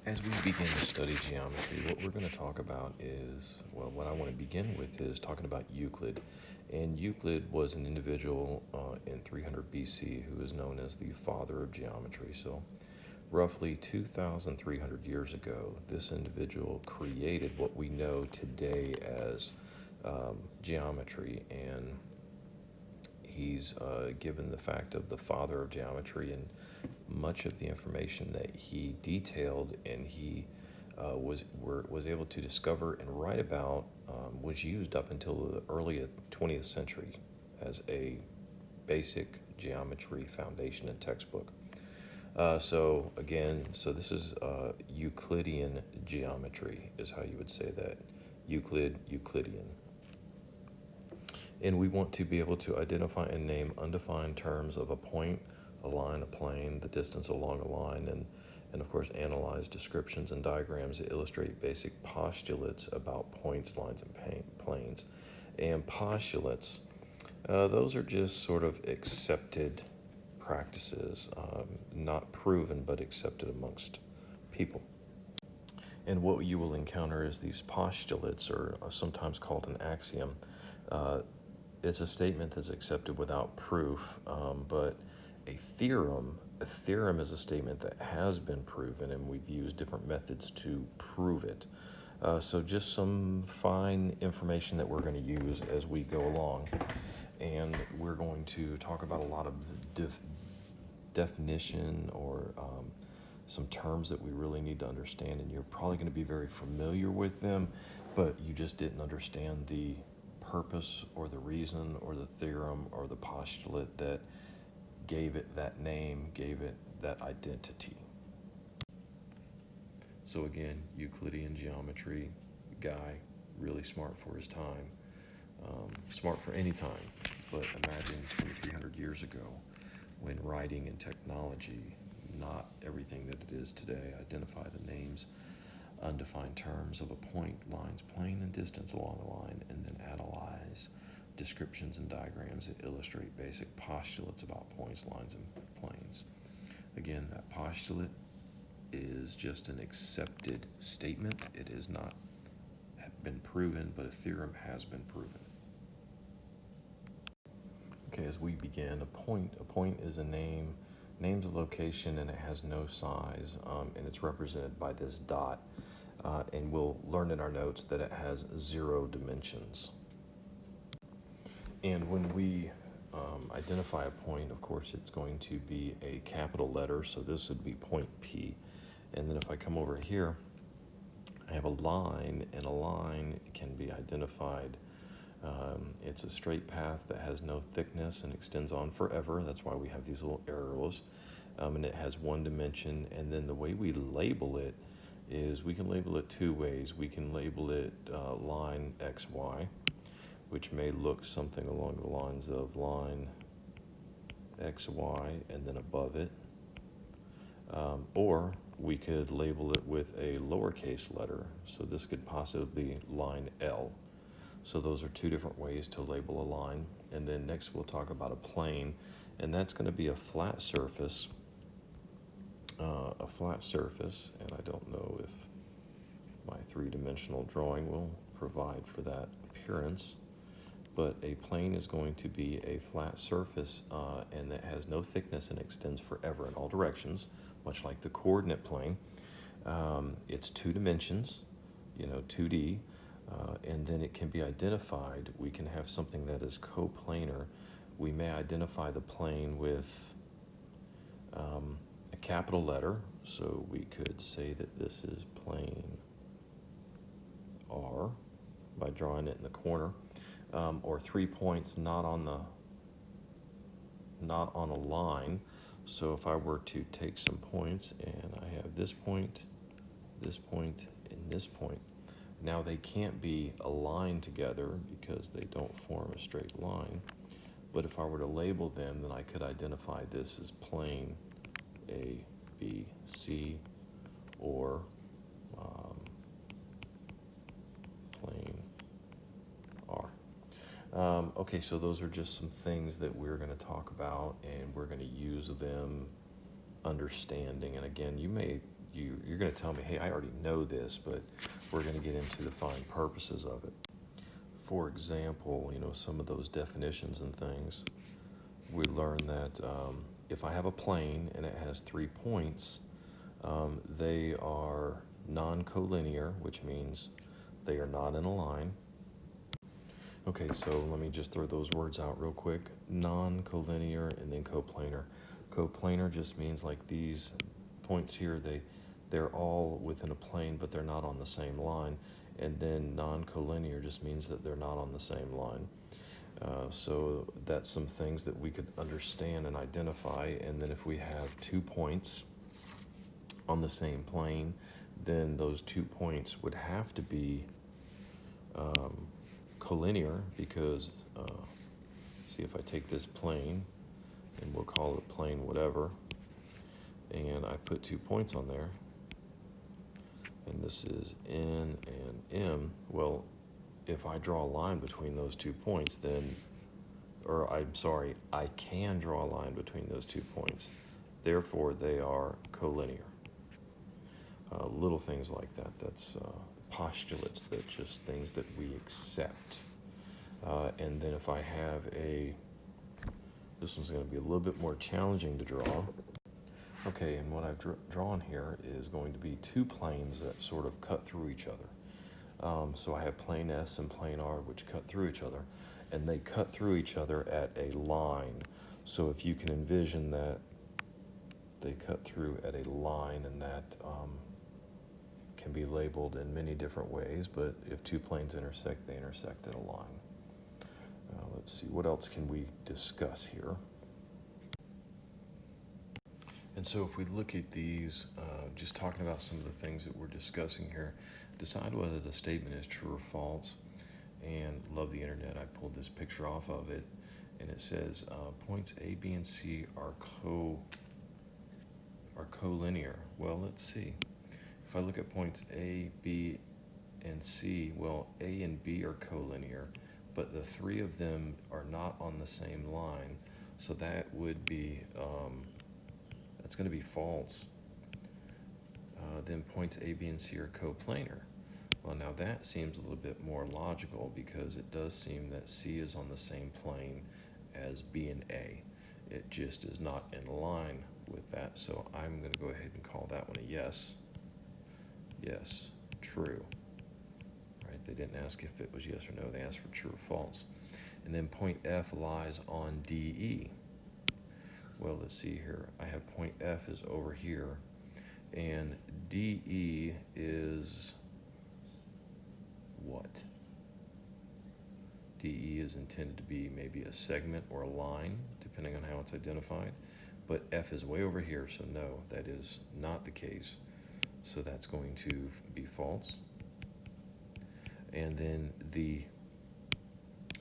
As we begin to study geometry, what we're going to talk about is, well, what I want to begin with is talking about Euclid. And Euclid was an individual in 300 BC who is known as the father of geometry. So, roughly 2,300 years ago, this individual created what we know today as geometry. And he's given the fact of the father of geometry, and much of the information that he detailed and he was able to discover and write about was used up until the early 20th century as a basic geometry foundation and textbook. So this is Euclidean geometry is how you would say that. Euclidean. And we want to be able to identify and name undefined terms of a point, a line, a plane, the distance along a line, and of course analyze descriptions and diagrams that illustrate basic postulates about points, lines, and planes. And postulates, those are just sort of accepted practices, not proven but accepted amongst people. And what you will encounter is these postulates, or sometimes called an axiom. It's a statement that's accepted without proof, but a theorem is a statement that has been proven, and we've used different methods to prove it. So just some fine information that we're going to use as we go along. And we're going to talk about a lot of definition or some terms that we really need to understand, and you're probably going to be very familiar with them, but you just didn't understand the purpose or the reason or the theorem or the postulate that gave it that name, gave it that identity. So again, Euclidean geometry guy, really smart for his time, smart for any time, but imagine 2,300 years ago when writing and technology, not everything that it is today, identify the names, undefined terms of a point, lines, plane, and distance along a line, and then analyze descriptions and diagrams that illustrate basic postulates about points, lines, and planes. Again, that postulate is just an accepted statement. It has not been proven, but a theorem has been proven. Okay, as we begin, a point is a name, name's a location, and it has no size, and it's represented by this dot. And we'll learn in our notes that it has 0 dimensions. And when we identify a point, of course, it's going to be a capital letter, so this would be point P. And then if I come over here, I have a line, and a line can be identified. It's a straight path that has no thickness and extends on forever. That's why we have these little arrows. And it has 1 dimension, and then the way we label it is we can label it 2 ways. We can label it line XY, which may look something along the lines of line XY and then above it. Or we could label it with a lowercase letter. So this could possibly be line L. So those are 2 different ways to label a line. And then next we'll talk about a plane, and that's going to be a flat surface. And I don't know if my 3-dimensional drawing will provide for that appearance, but a plane is going to be a flat surface, and that has no thickness and extends forever in all directions, much like the coordinate plane. It's 2 dimensions, 2D, and then it can be identified. We can have something that is coplanar. We may identify the plane with a capital letter, so we could say that this is plane R by drawing it in the corner, or 3 points not on a line. So if I were to take some points, and I have this point, and this point, now they can't be aligned together because they don't form a straight line. But if I were to label them, then I could identify this as plane A, B, C, or plane R. Okay, so those are just some things that we're going to talk about, and we're going to use them understanding. And again, you may you're going to tell me, hey, I already know this, but we're going to get into the fine purposes of it. For example, some of those definitions and things, we learn that if I have a plane and it has 3 points, they are non-collinear, which means they are not in a line. Okay, so let me just throw those words out real quick. Non-collinear and then coplanar. Coplanar just means like these points here, they're all within a plane, but they're not on the same line. And then non-collinear just means that they're not on the same line. So that's some things that we could understand and identify. And then if we have 2 points on the same plane, then those 2 points would have to be collinear, because see, if I take this plane, and we'll call it plane whatever, and I put 2 points on there, and this is N and M, well, if I draw a line between those 2 points, then, or I'm sorry, I can draw a line between those 2 points, therefore they are collinear. Little things like that, that's postulates, that just things that we accept. And then if I have this one's going to be a little bit more challenging to draw. Okay, and what I've drawn here is going to be 2 planes that sort of cut through each other. So I have plane S and plane R, which cut through each other, and they cut through each other at a line. So if you can envision that they cut through at a line, and that can be labeled in many different ways, but if 2 planes intersect, they intersect at a line. Let's see, what else can we discuss here? And so if we look at these, just talking about some of the things that we're discussing here, decide whether the statement is true or false. And love the internet, I pulled this picture off of it, and it says points A, B, and C are collinear. Well, let's see. If I look at points A, B, and C, well, A and B are collinear, but the 3 of them are not on the same line, so that would be, that's going to be false. Then points A, B, and C are coplanar. Well, now that seems a little bit more logical, because it does seem that C is on the same plane as B and A. It just is not in line with that, so I'm going to go ahead and call that one a yes. Yes, true. Right? They didn't ask if it was yes or no, they asked for true or false. And then point F lies on DE. Well, let's see here. I have point F is over here, and DE is what? DE is intended to be maybe a segment or a line, depending on how it's identified. But F is way over here, so no, that is not the case. So that's going to be false. And then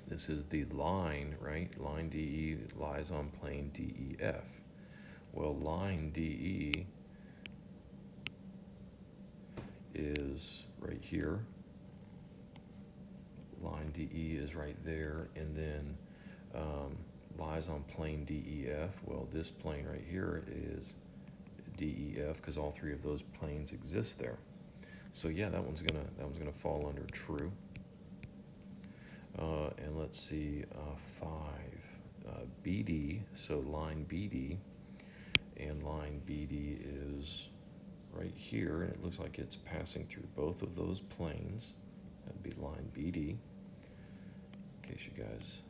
this is the line, right? Line DE lies on plane DEF. Well, line DE is right here. Line DE is right there, and then lies on plane DEF. Well, this plane right here is DEF, because all 3 of those planes exist there. So yeah, that one's gonna fall under true. And let's see, 5, BD. So line BD, and line BD is right here, and it looks like it's passing through both of those planes. That'd be line BD. In case you guys,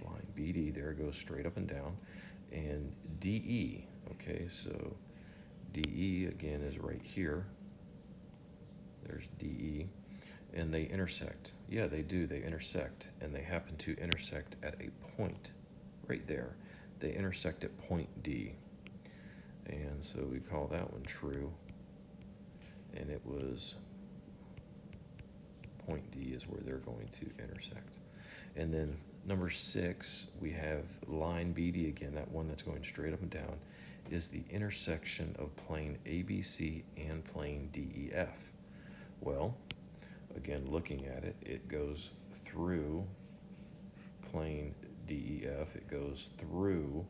line BD there goes straight up and down, and DE. Okay, so DE again is right here. There's DE, and they intersect. Yeah, they do. They intersect, and they happen to intersect at a point right there. They intersect at point D, and so we call that one true. And it was point D is where they're going to intersect. And then number 6, we have line BD again. That one that's going straight up and down is the intersection of plane ABC and plane DEF. Well, again, looking at it, it goes through plane DEF, it goes through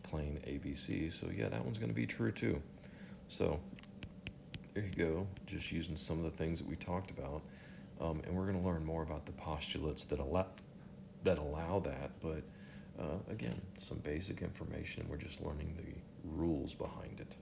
plane ABC, so yeah, that one's going to be true too. So there you go, just using some of the things that we talked about. And we're going to learn more about the postulates that allow that, but again, some basic information. We're just learning the rules behind it.